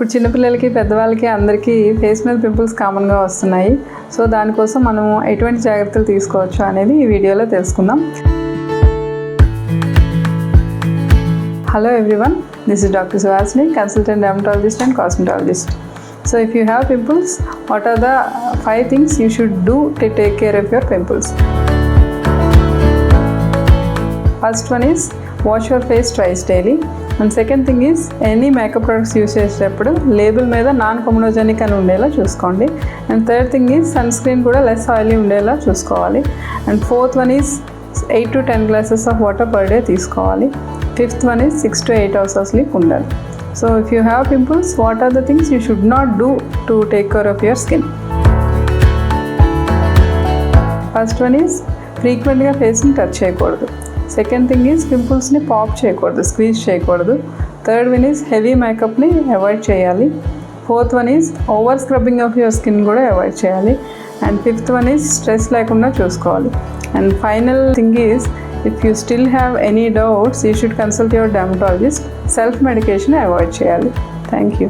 ఇప్పుడు చిన్నపిల్లలకి పెద్దవాళ్ళకి అందరికీ ఫేస్ మీద పింపుల్స్ కామన్గా వస్తున్నాయి. సో దానికోసం మనం ఎటువంటి జాగ్రత్తలు తీసుకోవచ్చు అనేది ఈ వీడియోలో తెలుసుకుందాం. Hello everyone, this is doctor Suhasini, consultant dermatologist and cosmetologist. So if you have pimples, what are the 5 things you should do to take care of your pimples? First one is wash your face twice daily. And second thing is any makeup products use చేసేటప్పుడు label మీద non comedogenic అని ఉండేలా చూసుకోండి. And third thing is sunscreen కూడా less oily ఉండేలా చూసుకోవాలి. And fourth one is 8 to 10 glasses of water per day తీసుకోవాలి. Fifth one is 6 to 8 hours of sleep ఉండాలి. So if you have pimples, what are the things you should not do to take care of your skin? First one is frequently face ni touch చేయకూడదు. Second thing is pimples ni pop చేయకూడదు, squeeze చేయకూడదు. Third one is heavy makeup ni avoid చేయాలి. Fourth one is over scrubbing of your skin కూడా avoid చేయాలి. And fifth one is stress లేకుండా చూసుకోవాలి. And final thing is, if you still have any doubts, you should consult your dermatologist. Self medication avoid చేయాలి. Thank you.